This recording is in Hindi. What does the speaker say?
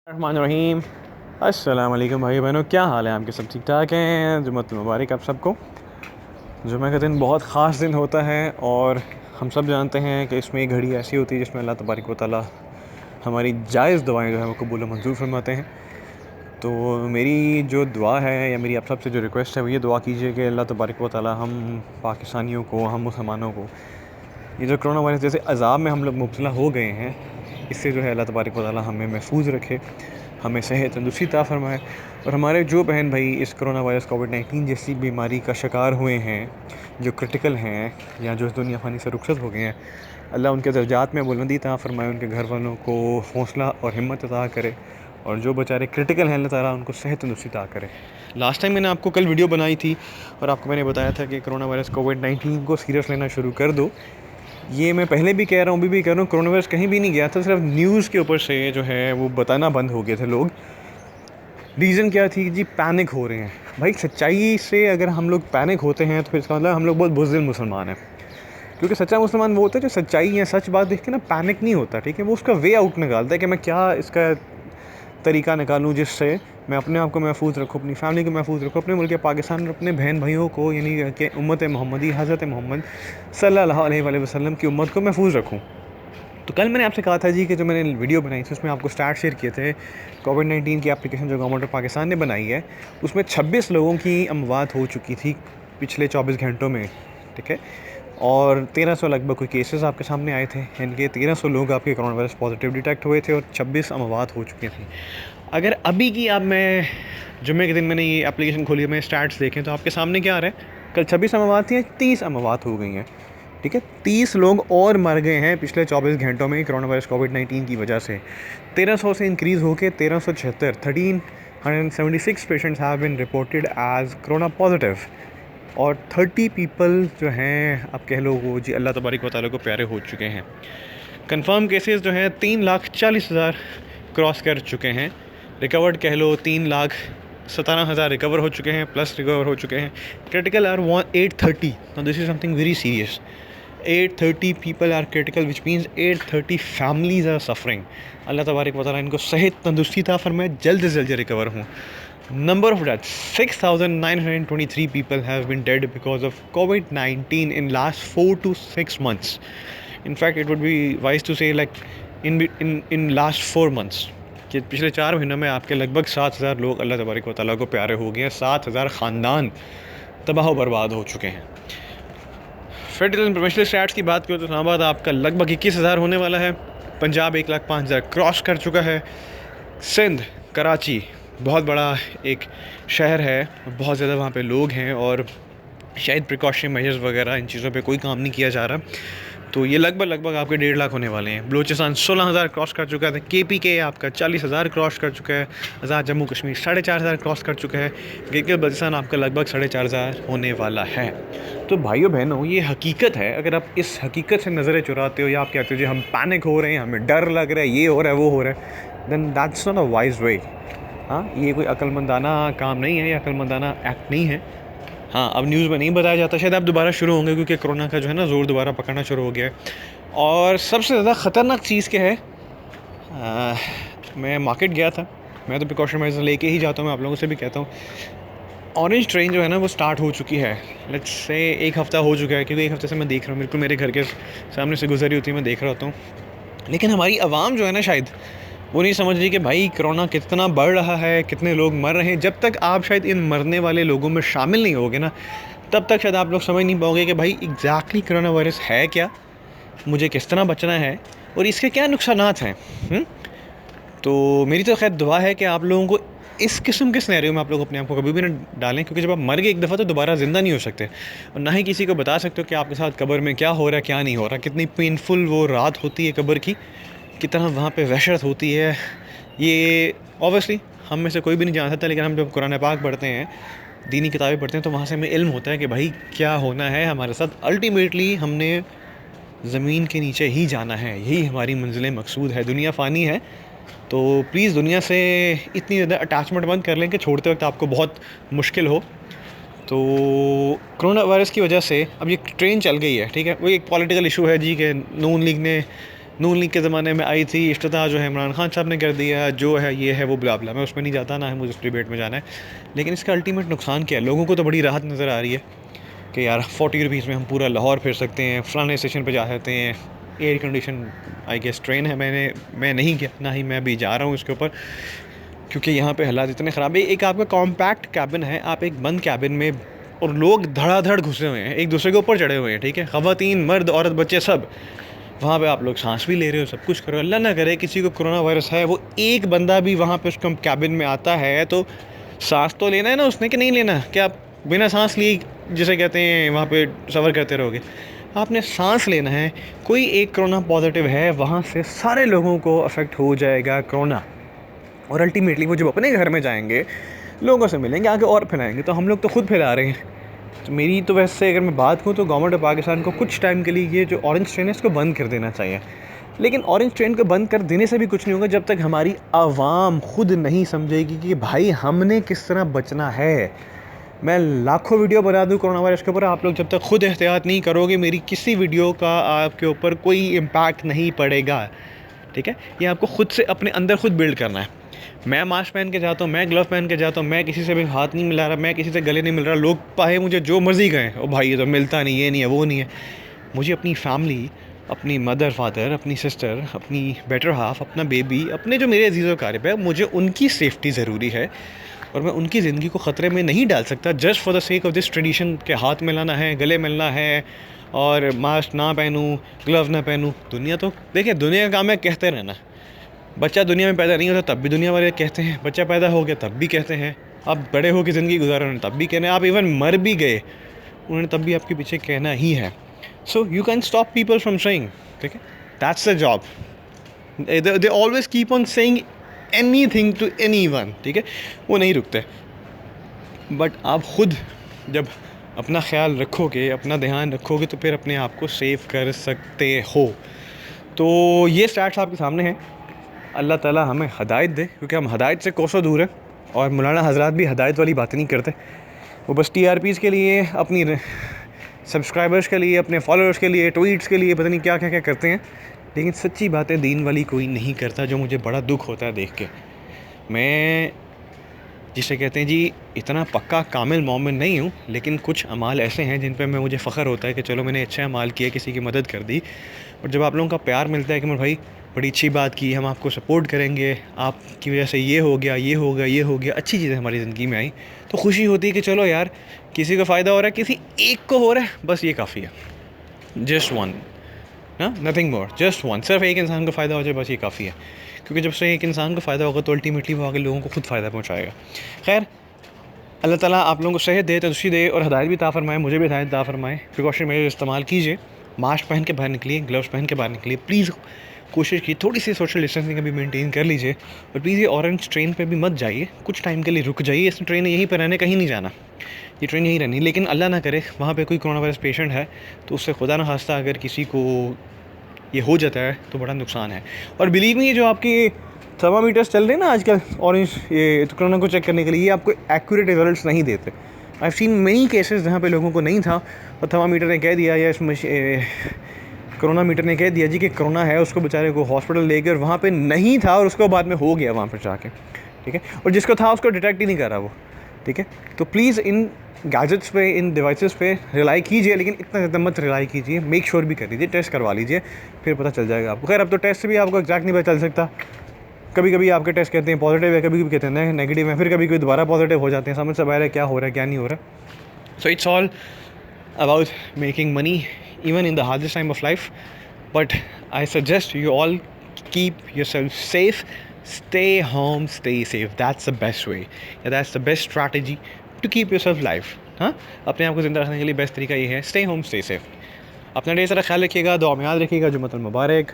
रहीम। अस्सलाम वालेकुम भाई बहनों, क्या हाल है आपके? सब ठीक ठाक हैं? जुम्मत मुबारक आप सबको। जुम्मे का दिन बहुत ख़ास दिन होता है और हम सब जानते हैं कि इसमें एक घड़ी ऐसी होती है जिसमें अल्लाह तबारक व तआला हमारी जायज़ दुआएं जो है वो कबूल व मंजूर फरमाते हैं। तो मेरी जो दुआ है या मेरी आप सबसे जो रिक्वेस्ट है वो ये दुआ कीजिए कि अल्लाह तबारक व तआला हम पाकिस्तानियों को, हम मुसलमानों को ये जो कोरोना वायरस जैसे अज़ाब में हम लोग मुब्तला हो गए हैं, इससे जो है अल्लाह तबारक व तआला हमें महफूज रखे, हमें सेहत तंदुरुस्ती अता फ़रमाए। और हमारे जो बहन भाई इस कोरोना वायरस कोविड-19 जैसी बीमारी का शिकार हुए हैं, जो क्रिटिकल हैं या जो इस दुनिया फ़ानी से रुखसत हो गए हैं, अल्लाह उनके दर्जात में बुलंदी अता फ़रमाए, उनके घर वालों को हौसला और हिम्मत अता करे। और जो बेचारे क्रिटिकल हैं, अल्लाह ताला उनको सेहत तंदुरुस्ती अता करे। लास्ट टाइम मैंने आपको कल वीडियो बनाई थी और आपको मैंने बताया था कि कोरोना वायरस कोविड-19 को सीरियस लेना शुरू कर दो। ये मैं पहले भी कह रहा हूँ, अभी भी कह रहा हूँ, कोरोना वायरस कहीं भी नहीं गया था, सिर्फ न्यूज़ के ऊपर से जो है वो बताना बंद हो गए थे लोग। रीज़न क्या थी जी? पैनिक हो रहे हैं। भाई सच्चाई से अगर हम लोग पैनिक होते हैं तो फिर इसका मतलब हम लोग बहुत बुज़दिल मुसलमान हैं। क्योंकि सच्चा मुसलमान वो होता है जो सच्चाई या सच बात देख के ना पैनिक नहीं होता, ठीक है? वो उसका वे आउट निकालता है कि मैं क्या इसका तरीका निकालूँ जिससे मैं अपने आप को महफूज रखूँ, अपनी फैमिली को महफूज रखूँ, अपने मुल्क पाकिस्तान और अपने बहन भाइयों को, यानी कि उम्मत मोहम्मदी हज़रत मोहम्मद सल्लल्लाहु अलैहि वसल्लम की उम्मत को महफूज रखूँ। तो कल मैंने आपसे कहा था जी कि जो मैंने वीडियो बनाई थी उसमें आपको स्टार्ट शेयर किए थे कोविड-19 की एप्लीकेशन जो गवर्नमेंट ऑफ पाकिस्तान ने बनाई है, उसमें 26 लोगों की अमवात हो चुकी थी पिछले 24 घंटों में, ठीक है? और 1300 लगभग कोई केसेस आपके सामने आए थे, यानी कि 1300 लोग आपके कोरोना वायरस पॉजिटिव डिटेक्ट हुए थे और 26 अमवात हो चुकी थी। अगर अभी की आप मैं जुम्मे के दिन मैंने ये एप्लीकेशन खोली, मैं स्टैट्स देखें तो आपके सामने क्या आ रहा है? कल 26 अमवात थी, 30 अमवात हो गई हैं, ठीक है? 30 लोग और मर गए हैं पिछले 24 घंटों में कोरोना वायरस कोविड-19 की वजह से। 1300 से इंक्रीज़ होकर 1376 1376 patients have been reported as corona positive और 30 पीपल जो हैं आप कह लो वो जी अल्लाह तबारक व तआला को प्यारे हो चुके हैं। कंफर्म केसेस जो हैं 3,40,000 क्रॉस कर चुके हैं। रिकवर्ड कह लो 3,17,000 रिकवर हो चुके हैं, प्लस रिकवर हो चुके हैं। Critical are 830। Now this is something very serious. 830 people are critical, which means 830 families are suffering. अल्लाह तबारक व तआला इनको सेहत तंदुरुस्ती अता फरमाए, जल्द से जल्द रिकवर हों। Number of deaths 6,923 people have been dead because of COVID-19 in last 4 to 6 months. In fact, it would be wise to say like in last 4 months कि पिछले 4 महीनों में आपके लगभग 7,000 लोग अल्लाह तबारक व तआला को प्यारे हो गए हैं। 7,000 ख़ानदान तबाह व बर्बाद हो चुके हैं। फेडरल एंड प्रोविंशियल स्टैट्स की बात करें तो इस्लामाबाद आपका लगभग 21,000 होने वाला है। पंजाब 1,05,000 क्रॉस कर चुका है। सिंध, कराची बहुत बड़ा एक शहर है, बहुत ज़्यादा वहाँ पे लोग हैं और शायद प्रिकॉशन मेजर्स वगैरह इन चीज़ों पे कोई काम नहीं किया जा रहा, तो ये लगभग आपके 1.5 लाख होने वाले हैं। बलूचिस्तान 16,000 क्रॉस कर चुका है। KPK आपका 40,000 क्रॉस कर चुका है। आज़ाद जम्मू कश्मीर 4,500 क्रॉस कर चुका है। गिलगित बल्तिस्तान आपका लगभग 4,500 होने वाला है। तो भाइयों बहनों, ये हकीकत है। अगर आप इस हकीकत से नज़रें चुराते हो या आप कहते हो जी हम पैनिक हो रहे हैं, हमें डर लग रहा है, ये हो रहा है, वो हो रहा है, then that's not a wise way. हाँ, ये कोई अक्लमंदाना काम नहीं है, ये अक्लमंदाना एक्ट नहीं है। हाँ, अब न्यूज़ में नहीं बताया जाता, शायद अब दोबारा शुरू होंगे क्योंकि कोरोना का जो है ना ज़ोर दोबारा पकड़ना शुरू हो गया है। और सबसे ज़्यादा ख़तरनाक चीज़ क्या है, मैं मार्केट गया था, मैं तो प्रिकॉशन मेजर लेके ही जाता हूँ, मैं आप लोगों से भी कहता हूँ। ऑरेंज ट्रेन जो है ना वो स्टार्ट हो चुकी है। लेट्स से 1 हफ़्ता हो चुका है, क्योंकि 1 हफ़्ते से मैं देख रहा हूँ, बिल्कुल मेरे घर के सामने से गुजरी होती है, मैं देख रहा होता हूँ। लेकिन हमारी आवाम जो है ना शायद वो नहीं समझ रही कि भाई कोरोना कितना बढ़ रहा है, कितने लोग मर रहे हैं। जब तक आप शायद इन मरने वाले लोगों में शामिल नहीं होगे ना, तब तक शायद आप लोग समझ नहीं पाओगे कि भाई एग्जैक्टली कोरोना वायरस है क्या, मुझे किस तरह बचना है और इसके क्या नुकसानात हैं। तो मेरी तो खैर दुआ है कि आप लोगों को इस किस्म के सिनेरियो में आप लोग अपने आप को कभी भी ना डालें, क्योंकि जब आप मर गए एक दफ़ा तो दोबारा ज़िंदा नहीं हो सकते और ना ही किसी को बता सकते हो कि आपके साथ कब्र में क्या हो रहा है, क्या नहीं हो रहा, कितनी पेनफुल वो रात होती है कब्र की, कितना वहाँ पे वहशत होती है। ये ऑब्वियसली हम में से कोई भी नहीं जान सकता, लेकिन हम जब कुरान पाक पढ़ते हैं, दीनी किताबें पढ़ते हैं, तो वहाँ से हमें इल्म होता है कि भाई क्या होना है हमारे साथ। अल्टीमेटली हमने ज़मीन के नीचे ही जाना है, यही हमारी मंजिल मकसूद है। दुनिया फ़ानी है, तो प्लीज़ दुनिया से इतनी ज़्यादा अटैचमेंट बंद कर लें कि छोड़ते वक्त आपको बहुत मुश्किल हो। तो कोरोना वायरस की वजह से अब ये ट्रेन चल गई है, ठीक है, वो एक पॉलिटिकल इशू है जी कि नून लीग ने नून लीग के ज़माने में आई थी, इफ्तिताह जो है इमरान खान साहब ने कर दिया, जो है ये है वो ब्ला ब्ला, मैं उसमें नहीं जाता, ना है मुझे उस डिबेट में जाना है। लेकिन इसका अल्टीमेट नुकसान क्या है? लोगों को तो बड़ी राहत नज़र आ रही है कि यार 40 रुपीज़ में हम पूरा लाहौर फिर सकते हैं, फलाने स्टेशन पे जा सकते हैं, air condition I guess train है, मैं नहीं गया, ना ही मैं अभी जा रहा हूँ इसके ऊपर, क्योंकि यहाँ पे हालात इतने ख़राब है। एक आपका कॉम्पैक्ट कैबिन है, आप एक बंद कैबिन में, और लोग धड़ाधड़ घुसे हुए हैं, एक दूसरे के ऊपर चढ़े हुए हैं, ठीक है, ख़वातीन, मर्द, औरत, बच्चे सब वहाँ पे। आप लोग सांस भी ले रहे हो, सब कुछ करो, अल्लाह ना करे किसी को कोरोना वायरस है, वो एक बंदा भी वहाँ पे उस कैबिन में आता है तो सांस तो लेना है ना उसने, कि नहीं लेना? क्या आप बिना सांस लिए, जिसे कहते हैं, वहाँ पे सफ़र करते रहोगे? आपने सांस लेना है। कोई एक कोरोना पॉजिटिव है, वहाँ से सारे लोगों को अफेक्ट हो जाएगा कोरोना, और अल्टीमेटली वो जब अपने घर में जाएंगे, लोगों से मिलेंगे, आगे और फैलाएंगे। तो हम लोग तो खुद फैला रहे हैं। तो मेरी तो वैसे अगर मैं बात करूँ तो गवर्नमेंट ऑफ पाकिस्तान को कुछ टाइम के लिए ये जो ऑरेंज ट्रेन है इसको बंद कर देना चाहिए। लेकिन ऑरेंज ट्रेन को बंद कर देने से भी कुछ नहीं होगा जब तक हमारी आवाम खुद नहीं समझेगी कि भाई हमने किस तरह बचना है। मैं लाखों वीडियो बना दूँ कोरोना वायरस के ऊपर, आप लोग जब तक खुद एहतियात नहीं करोगे, मेरी किसी वीडियो का आपके ऊपर कोई इम्पैक्ट नहीं पड़ेगा, ठीक है? ये आपको खुद से अपने अंदर खुद बिल्ड करना है। मैं मास्क पहन के जाता हूँ, मैं ग्लव पहन के जाता हूँ, मैं किसी से भी हाथ नहीं मिला रहा, मैं किसी से गले नहीं मिल रहा। लोग पाए मुझे जो मर्जी कहें, ओ भाई ये तो मिलता नहीं, ये नहीं है, वो नहीं है। मुझे अपनी फैमिली, अपनी मदर फादर, अपनी सिस्टर, अपनी बेटर हाफ, अपना बेबी, अपने जो मेरे अजीज़ व क़रीब है, मुझे उनकी सेफ्टी ज़रूरी है, और मैं उनकी ज़िंदगी को ख़तरे में नहीं डाल सकता just for the sake of this tradition के हाथ मिलाना है, गले मिलना है, और मास्क ना पहनूँ, ग्लव ना पहनूँ। दुनिया तो देखिए, दुनिया का काम है कहते रहना। बच्चा दुनिया में पैदा नहीं होता तब भी दुनिया वाले कहते हैं, बच्चा पैदा हो गया तब भी कहते हैं, आप बड़े हो के ज़िंदगी गुजारो उन्होंने तब भी कहना है, आप इवन मर भी गए उन्होंने तब भी आपके पीछे कहना ही है। So you can stop people from saying, ठीक है, that's the job. They always keep on saying anything to anyone, ठीक है, वो नहीं रुकते। बट आप खुद जब अपना ख्याल रखोगे, अपना ध्यान रखोगे, तो फिर अपने आप को सेव कर सकते हो। तो ये स्टैट्स आपके सामने हैं। अल्लाह ताला हमें हदायत दे, क्योंकि हम हदायत से कोसों दूर हैं, और मौलाना हजरात भी हदायत वाली बातें नहीं करते। वो बस TRPs के लिए, अपनी सब्सक्राइबर्स के लिए, अपने फॉलोअर्स के लिए, ट्वीट्स के लिए, पता नहीं क्या क्या क्या करते हैं, लेकिन सच्ची बातें दीन वाली कोई नहीं करता, जो मुझे बड़ा दुख होता है देख के। मैं जिसे कहते हैं जी, इतना पक्का कामिल मोमिन नहीं हूँ, लेकिन कुछ अमाल ऐसे हैं जिन पे मुझे फ़ख्र होता है कि चलो मैंने अच्छे अमाल किए, किसी की मदद कर दी। और जब आप लोगों का प्यार मिलता है कि मेरे भाई बड़ी अच्छी बात की, हम आपको सपोर्ट करेंगे, आपकी वजह से ये हो गया, ये हो गया, ये हो गया, अच्छी चीज़ें हमारी ज़िंदगी में आई, तो खुशी होती है कि चलो यार किसी को फ़ायदा हो रहा है, किसी एक को हो रहा है, बस ये काफ़ी है। जस्ट वन, ना, नथिंग मोर, जस्ट वन। सिर्फ एक इंसान को फ़ायदा हो जाए, बस ये काफ़ी है। क्योंकि जब से एक इंसान को फ़ायदा होगा तो अल्टीमेटली वो आगे लोगों को खुद फ़ायदा पहुँचाएगा। खैर, अल्लाह ताला आप लोगों को सेहत दे, तंदुरुस्ती दे, और हदायत भी अता फ़रमाए, मुझे भी हदायत अता फ़रमाए। प्रिकॉशन मेरे इस्तेमाल कीजिए, मास्क पहन के बाहर निकलिए, ग्लव्स पहन के बाहर निकलिए, प्लीज़ कोशिश की थोड़ी सी सोशल डिस्टेंसिंग भी मेंटेन कर लीजिए। और प्लीज़ ये ऑरेंज ट्रेन पे भी मत जाइए, कुछ टाइम के लिए रुक जाइए। इस ट्रेन यहीं पर रहने, कहीं नहीं जाना, ये ट्रेन यहीं रहनी। लेकिन अल्लाह ना करे वहाँ पे कोई कोरोना वायरस पेशेंट है, तो उससे खुदा न खास्ता अगर किसी को ये हो जाता है तो बड़ा नुकसान है। और बिलीव मी, ये जो आपकी थर्मामीटर्स चल रहे हैं ना आजकल ऑरेंज, ये तो कोरोना को चेक करने के लिए, ये आपको एक्यूरेट रिजल्ट्स नहीं देते। I have seen many cases जहाँ पे लोगों को नहीं था, और थर्मामीटर ने कह दिया, या कोरोना मीटर ने कह दिया जी कि कोरोना है, उसको बेचारे को हॉस्पिटल ले गए, और वहाँ पे नहीं था, और उसको बाद में हो गया वहाँ पर जाके, ठीक है। और जिसको था उसको डिटेक्ट ही नहीं कर रहा वो, ठीक है। तो प्लीज़ इन गैजेट्स पे, इन डिवाइसेस पे रिलाई कीजिए, लेकिन इतना ज़्यादा मत रिलाई कीजिए। मेक श्योर भी कर लीजिए, टेस्ट करवा लीजिए, फिर पता चल जाएगा आपको। खैर, अब तो टेस्ट से भी आपको एग्जैक्ट नहीं पता चल सकता। कभी कभी आपके टेस्ट कहते हैं पॉजिटिव है, कभी कभी कहते हैं नेगेटिव है, फिर कभी कभी दोबारा पॉजिटिव हो जाते हैं। समझ से बाहर है क्या हो रहा है, क्या नहीं हो रहा। So it's all about making money even in the hardest time of life. But I suggest you all keep yourself safe, stay home, stay safe. That's the best way, that's the best strategy to keep yourself alive. हाँ, अपने आप को ज़िंदा रखने के लिए बेस्ट तरीका ये है, stay home, stay safe. अपना ढेर सारा ख्याल रखिएगा, दुआ में याद रखिएगा। जुम्मतुल मुबारक।